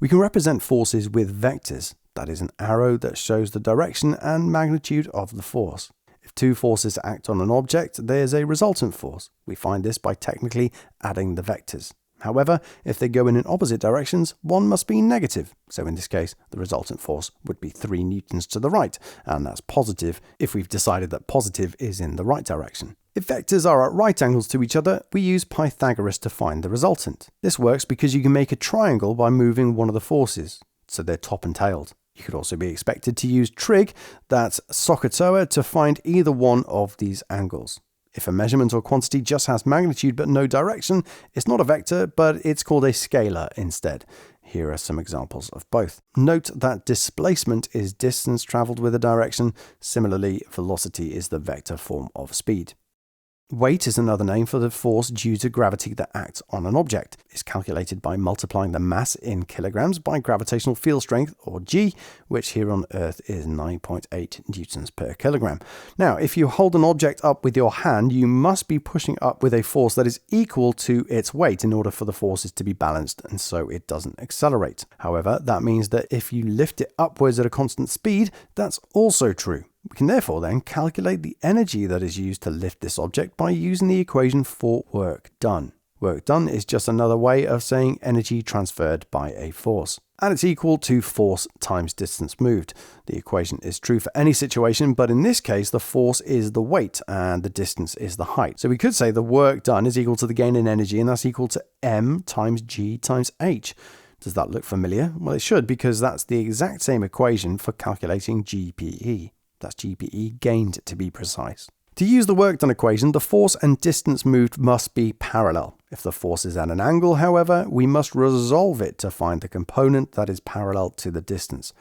We can represent forces with vectors, that is an arrow that shows the direction and magnitude of the force. If two forces act on an object, there's a resultant force. We find this by technically adding the vectors. However, if they go in opposite directions, one must be negative. So in this case, the resultant force would be 3 newtons to the right, and that's positive if we've decided that positive is in the right direction. If vectors are at right angles to each other, we use Pythagoras to find the resultant. This works because you can make a triangle by moving one of the forces, so they're top and tailed. You could also be expected to use trig, that's SOHCAHTOA, to find either one of these angles. If a measurement or quantity just has magnitude but no direction, it's not a vector, but it's called a scalar instead. Here are some examples of both. Note that displacement is distance traveled with a direction. Similarly, velocity is the vector form of speed. Weight is another name for the force due to gravity that acts on an object. It's calculated by multiplying the mass in kilograms by gravitational field strength, or G, which here on Earth is 9.8 newtons per kilogram. Now, if you hold an object up with your hand, you must be pushing up with a force that is equal to its weight in order for the forces to be balanced and so it doesn't accelerate. However, that means that if you lift it upwards at a constant speed, that's also true. We can therefore then calculate the energy that is used to lift this object by using the equation for work done. Work done is just another way of saying energy transferred by a force. And it's equal to force times distance moved. The equation is true for any situation, but in this case, the force is the weight and the distance is the height. So we could say the work done is equal to the gain in energy, and that's equal to m times g times h. Does that look familiar? Well, it should, because that's the exact same equation for calculating GPE. That's GPE gained, to be precise. To use the work done equation, the force and distance moved must be parallel. If the force is at an angle, however, we must resolve it to find the component that is parallel to the distance.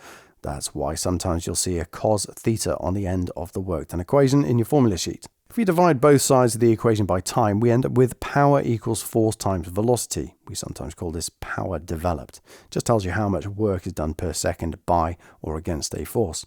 That's why sometimes you'll see a cos theta on the end of the work done equation in your formula sheet. If we divide both sides of the equation by time, we end up with power equals force times velocity. We sometimes call this power developed. It just tells you how much work is done per second by or against a force.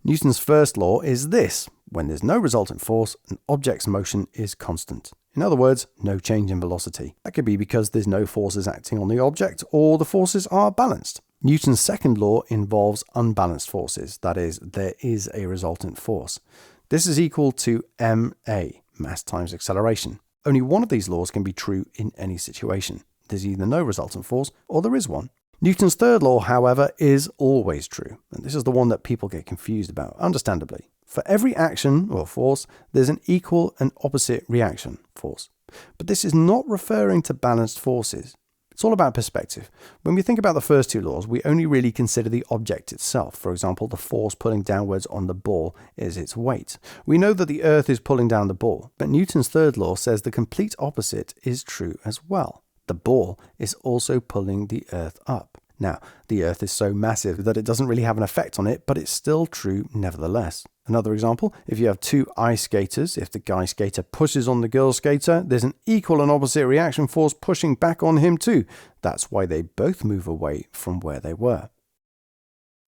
Newton's first law is this: when there's no resultant force, an object's motion is constant. In other words, no change in velocity. That could be because there's no forces acting on the object, or the forces are balanced. Newton's second law involves unbalanced forces, that is, there is a resultant force. This is equal to ma, mass times acceleration. Only one of these laws can be true in any situation. There's either no resultant force, or there is one. Newton's third law, however, is always true, and this is the one that people get confused about, understandably. For every action, or force, there's an equal and opposite reaction, force. But this is not referring to balanced forces. It's all about perspective. When we think about the first two laws, we only really consider the object itself. For example, the force pulling downwards on the ball is its weight. We know that the Earth is pulling down the ball, but Newton's third law says the complete opposite is true as well. The ball is also pulling the Earth up. Now, the Earth is so massive that it doesn't really have an effect on it, but it's still true nevertheless. Another example, if you have two ice skaters, if the guy skater pushes on the girl skater, there's an equal and opposite reaction force pushing back on him too. That's why they both move away from where they were.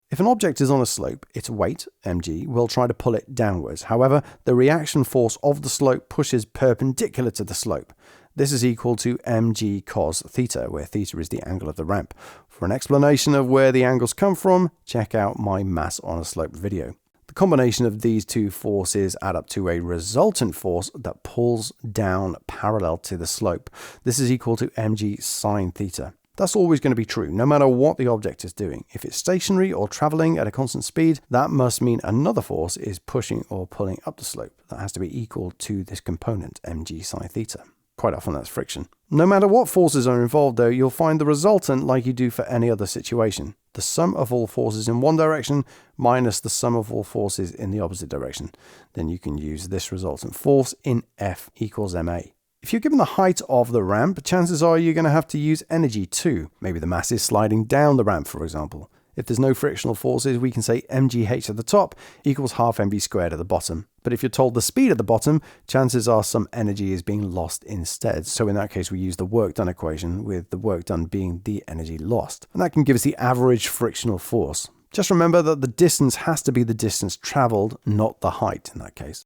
If an object is on a slope, its weight, mg, will try to pull it downwards. However, the reaction force of the slope pushes perpendicular to the slope. This is equal to mg cos theta, where theta is the angle of the ramp. For an explanation of where the angles come from, check out my mass on a slope video. The combination of these two forces add up to a resultant force that pulls down parallel to the slope. This is equal to mg sine theta. That's always going to be true, no matter what the object is doing. If it's stationary or traveling at a constant speed, that must mean another force is pushing or pulling up the slope. That has to be equal to this component, mg sine theta. Quite often that's friction. No matter what forces are involved though, you'll find the resultant like you do for any other situation. The sum of all forces in one direction minus the sum of all forces in the opposite direction. Then you can use this resultant force in F equals ma. If you're given the height of the ramp, chances are you're going to have to use energy too. Maybe the mass is sliding down the ramp, for example. If there's no frictional forces, we can say mgh at the top equals half mv squared at the bottom. But if you're told the speed at the bottom, chances are some energy is being lost instead. So in that case, we use the work done equation, with the work done being the energy lost. And that can give us the average frictional force. Just remember that the distance has to be the distance traveled, not the height in that case.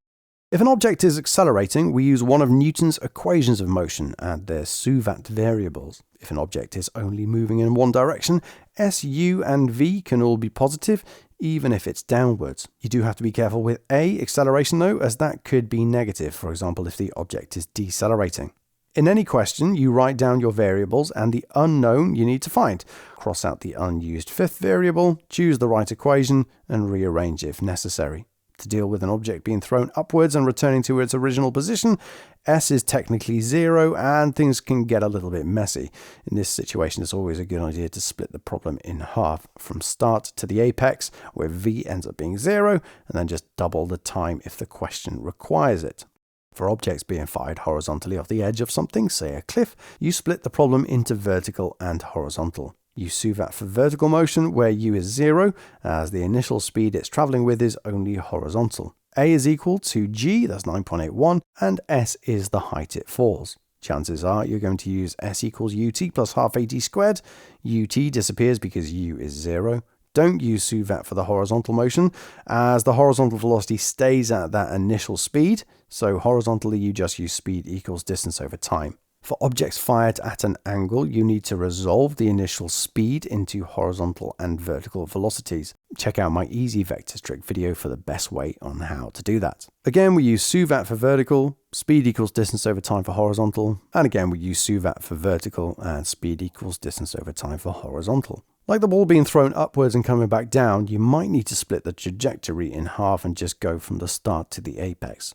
If an object is accelerating, we use one of Newton's equations of motion and their SUVAT variables. If an object is only moving in one direction, S, U, and V can all be positive, even if it's downwards. You do have to be careful with A, acceleration though, as that could be negative, for example if the object is decelerating. In any question, you write down your variables and the unknown you need to find. Cross out the unused fifth variable, choose the right equation, and rearrange if necessary. To deal with an object being thrown upwards and returning to its original position, S is technically 0 and things can get a little bit messy. In this situation, it's always a good idea to split the problem in half from start to the apex, where V ends up being 0, and then just double the time if the question requires it. For objects being fired horizontally off the edge of something, say a cliff, you split the problem into vertical and horizontal. Use SUVAT for vertical motion, where U is 0, as the initial speed it's traveling with is only horizontal. A is equal to G, that's 9.81, and S is the height it falls. Chances are you're going to use S equals UT plus half AT squared. UT disappears because U is 0. Don't use SUVAT for the horizontal motion, as the horizontal velocity stays at that initial speed, so horizontally you just use speed equals distance over time. For objects fired at an angle, you need to resolve the initial speed into horizontal and vertical velocities. Check out my easy vectors trick video for the best way on how to do that. Again, we use SUVAT for vertical, speed equals distance over time for horizontal, and again we use SUVAT for vertical and speed equals distance over time for horizontal. Like the ball being thrown upwards and coming back down, you might need to split the trajectory in half and just go from the start to the apex.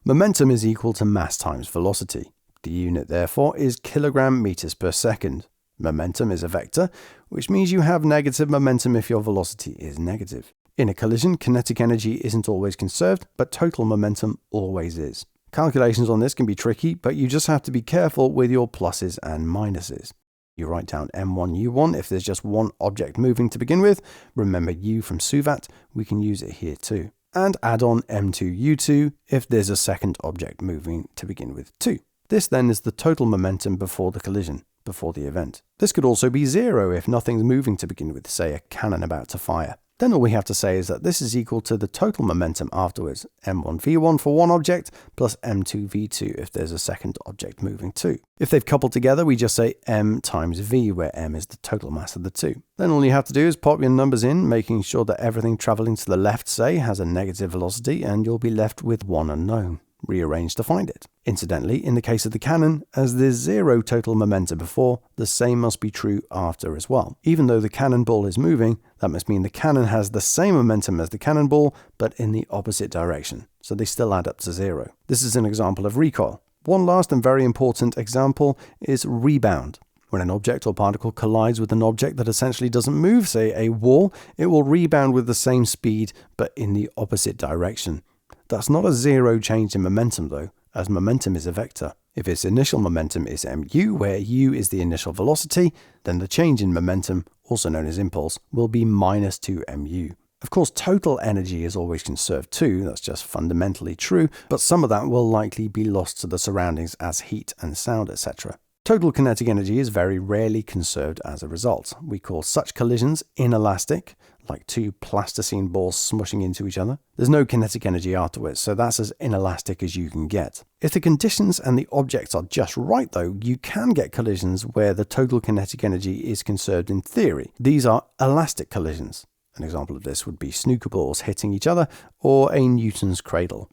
Momentum is equal to mass times velocity. The unit, therefore, is kilogram meters per second. Momentum is a vector, which means you have negative momentum if your velocity is negative. In a collision, kinetic energy isn't always conserved, but total momentum always is. Calculations on this can be tricky, but you just have to be careful with your pluses and minuses. You write down M1, U1 if there's just one object moving to begin with. Remember U from SUVAT, we can use it here too. And add on M2, U2 if there's a second object moving to begin with too. This then is the total momentum before the collision, before the event. This could also be 0 if nothing's moving to begin with, say a cannon about to fire. Then all we have to say is that this is equal to the total momentum afterwards, M1v1 for one object, plus M2v2 if there's a second object moving too. If they've coupled together, we just say M times V, where M is the total mass of the two. Then all you have to do is pop your numbers in, making sure that everything traveling to the left, say, has a negative velocity, and you'll be left with one unknown. Rearrange to find it. Incidentally, in the case of the cannon, as there's 0 total momentum before, the same must be true after as well. Even though the cannonball is moving, that must mean the cannon has the same momentum as the cannonball, but in the opposite direction, so they still add up to 0. This is an example of recoil. One last and very important example is rebound. When an object or particle collides with an object that essentially doesn't move, say a wall, it will rebound with the same speed, but in the opposite direction. That's not a 0 change in momentum though, as momentum is a vector. If its initial momentum is mu, where u is the initial velocity, then the change in momentum, also known as impulse, will be minus 2 mu. Of course, total energy is always conserved too, that's just fundamentally true, but some of that will likely be lost to the surroundings as heat and sound, etc. Total kinetic energy is very rarely conserved as a result. We call such collisions inelastic, like two plasticine balls smushing into each other. There's no kinetic energy afterwards, so that's as inelastic as you can get. If the conditions and the objects are just right though, you can get collisions where the total kinetic energy is conserved in theory. These are elastic collisions. An example of this would be snooker balls hitting each other, or a Newton's cradle.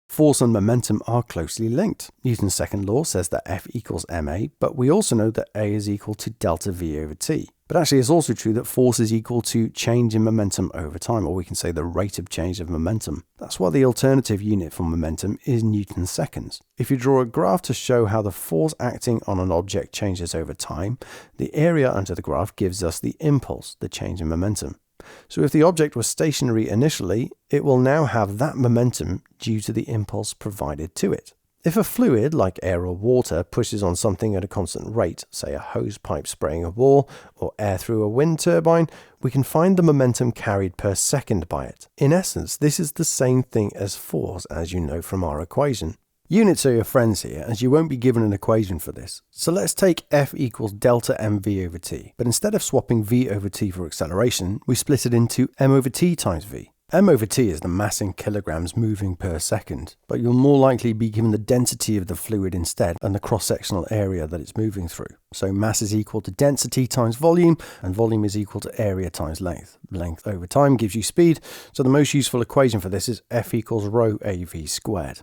Force and momentum are closely linked. Newton's second law says that F equals ma, but we also know that A is equal to delta V over t. But actually it's also true that force is equal to change in momentum over time, or we can say the rate of change of momentum. That's why the alternative unit for momentum is Newton's seconds. If you draw a graph to show how the force acting on an object changes over time, the area under the graph gives us the impulse, the change in momentum. So if the object was stationary initially, it will now have that momentum due to the impulse provided to it. If a fluid, like air or water, pushes on something at a constant rate, say a hose pipe spraying a wall, or air through a wind turbine, we can find the momentum carried per second by it. In essence, this is the same thing as force, as you know from our equation. Units are your friends here, as you won't be given an equation for this. So let's take F equals delta mv over t, but instead of swapping v over t for acceleration, we split it into m over t times v. M over T is the mass in kilograms moving per second, but you'll more likely be given the density of the fluid instead and the cross-sectional area that it's moving through. So mass is equal to density times volume, and volume is equal to area times length. Length over time gives you speed, so the most useful equation for this is F equals rho AV squared.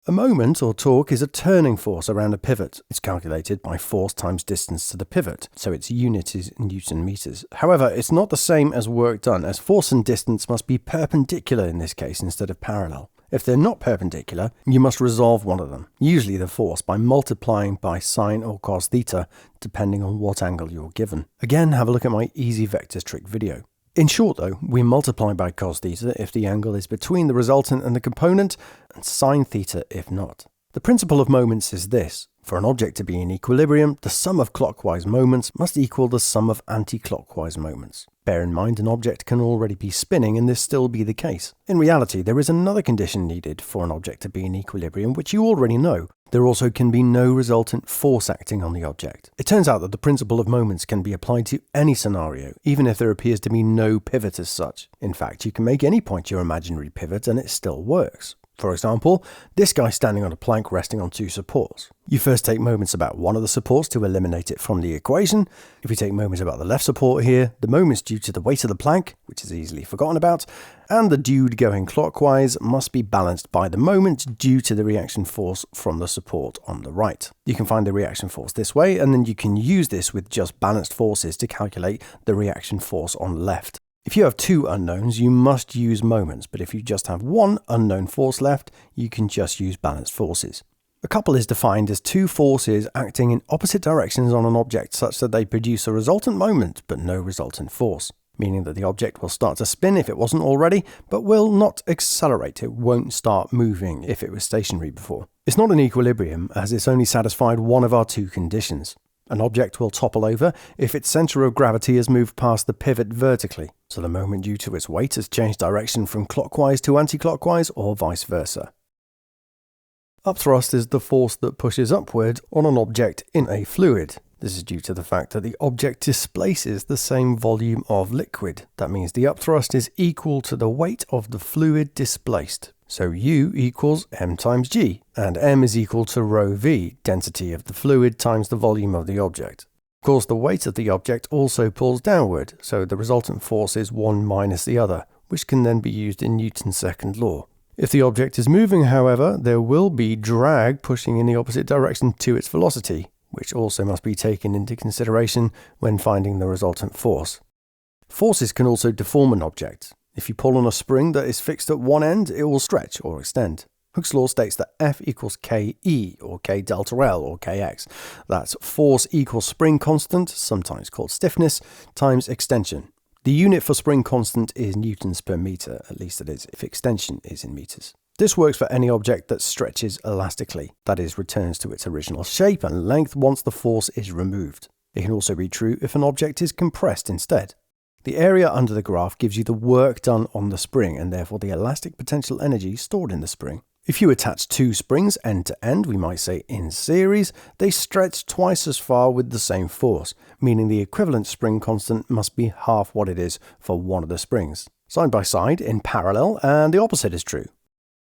A moment, or torque, is a turning force around a pivot. It's calculated by force times distance to the pivot, so its unit is Newton meters. However, it's not the same as work done, as force and distance must be perpendicular in this case instead of parallel. If they're not perpendicular, you must resolve one of them, usually the force, by multiplying by sine or cos theta, depending on what angle you're given. Again, have a look at my easy vectors trick video. In short though, we multiply by cos theta if the angle is between the resultant and the component, and sine theta if not. The principle of moments is this. For an object to be in equilibrium, the sum of clockwise moments must equal the sum of anti-clockwise moments. Bear in mind an object can already be spinning and this still be the case. In reality, there is another condition needed for an object to be in equilibrium, which you already know. There also can be no resultant force acting on the object. It turns out that the principle of moments can be applied to any scenario, even if there appears to be no pivot as such. In fact, you can make any point your imaginary pivot and it still works. For example, this guy standing on a plank resting on two supports. You first take moments about one of the supports to eliminate it from the equation. If we take moments about the left support here, the moments due to the weight of the plank, which is easily forgotten about, and the dude going clockwise must be balanced by the moment due to the reaction force from the support on the right. You can find the reaction force this way, and then you can use this with just balanced forces to calculate the reaction force on the left. If you have two unknowns, you must use moments, but if you just have one unknown force left, you can just use balanced forces. A couple is defined as two forces acting in opposite directions on an object such that they produce a resultant moment but no resultant force, meaning that the object will start to spin if it wasn't already, but will not accelerate. It won't start moving if it was stationary before. It's not an equilibrium, as it's only satisfied one of our two conditions. An object will topple over if its center of gravity has moved past the pivot vertically, so the moment due to its weight has changed direction from clockwise to anti-clockwise or vice versa. Upthrust is the force that pushes upward on an object in a fluid. This is due to the fact that the object displaces the same volume of liquid. That means the upthrust is equal to the weight of the fluid displaced. So U equals m times g, and m is equal to rho v, density of the fluid times the volume of the object. Of course, the weight of the object also pulls downward, so the resultant force is one minus the other, which can then be used in Newton's second law. If the object is moving, however, there will be drag pushing in the opposite direction to its velocity, which also must be taken into consideration when finding the resultant force. Forces can also deform an object. If you pull on a spring that is fixed at one end, it will stretch or extend. Hooke's law states that F equals Ke, or K delta L, or Kx. That's force equals spring constant, sometimes called stiffness, times extension. The unit for spring constant is newtons per meter, at least it is if extension is in meters. This works for any object that stretches elastically, that is, returns to its original shape and length once the force is removed. It can also be true if an object is compressed instead. The area under the graph gives you the work done on the spring and therefore the elastic potential energy stored in the spring. If you attach two springs end to end, we might say in series, they stretch twice as far with the same force, meaning the equivalent spring constant must be half what it is for one of the springs. Side by side, in parallel, and the opposite is true.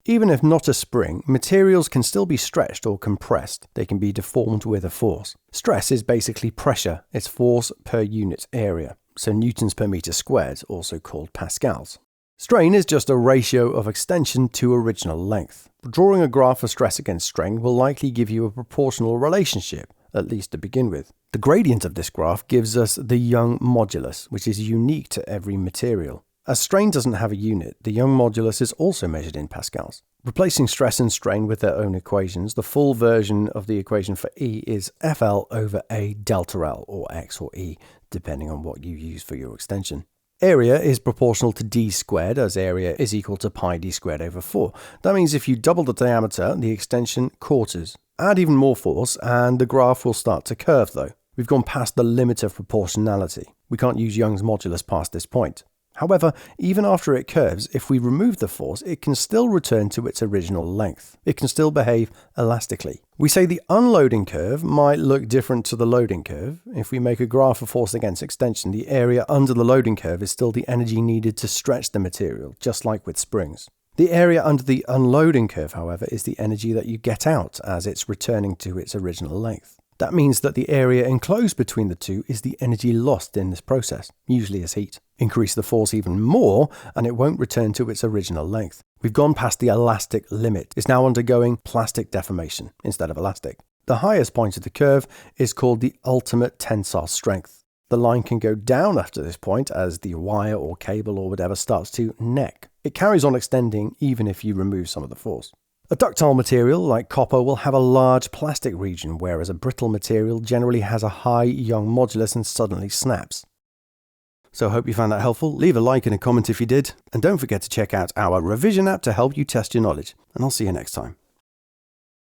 Even if not a spring, materials can still be stretched or compressed. They can be deformed with a force. Stress is basically pressure, it's force per unit area. So newtons per meter squared, also called pascals. Strain is just a ratio of extension to original length. Drawing a graph of stress against strain will likely give you a proportional relationship, at least to begin with. The gradient of this graph gives us the Young modulus, which is unique to every material. As strain doesn't have a unit, the Young modulus is also measured in pascals. Replacing stress and strain with their own equations, the full version of the equation for E is FL over A delta L, or X or E, depending on what you use for your extension. Area is proportional to d squared, as area is equal to pi d squared over 4. That means if you double the diameter, the extension quarters. Add even more force, and the graph will start to curve though. We've gone past the limit of proportionality. We can't use Young's modulus past this point. However, even after it curves, if we remove the force, it can still return to its original length. It can still behave elastically. We say the unloading curve might look different to the loading curve. If we make a graph of force against extension, the area under the loading curve is still the energy needed to stretch the material, just like with springs. The area under the unloading curve, however, is the energy that you get out as it's returning to its original length. That means that the area enclosed between the two is the energy lost in this process, usually as heat. Increase the force even more and it won't return to its original length. We've gone past the elastic limit. It's now undergoing plastic deformation instead of elastic. The highest point of the curve is called the ultimate tensile strength. The line can go down after this point as the wire or cable or whatever starts to neck. It carries on extending even if you remove some of the force. A ductile material like copper will have a large plastic region, whereas a brittle material generally has a high Young modulus and suddenly snaps. So I hope you found that helpful. Leave a like and a comment if you did, and don't forget to check out our revision app to help you test your knowledge, and I'll see you next time.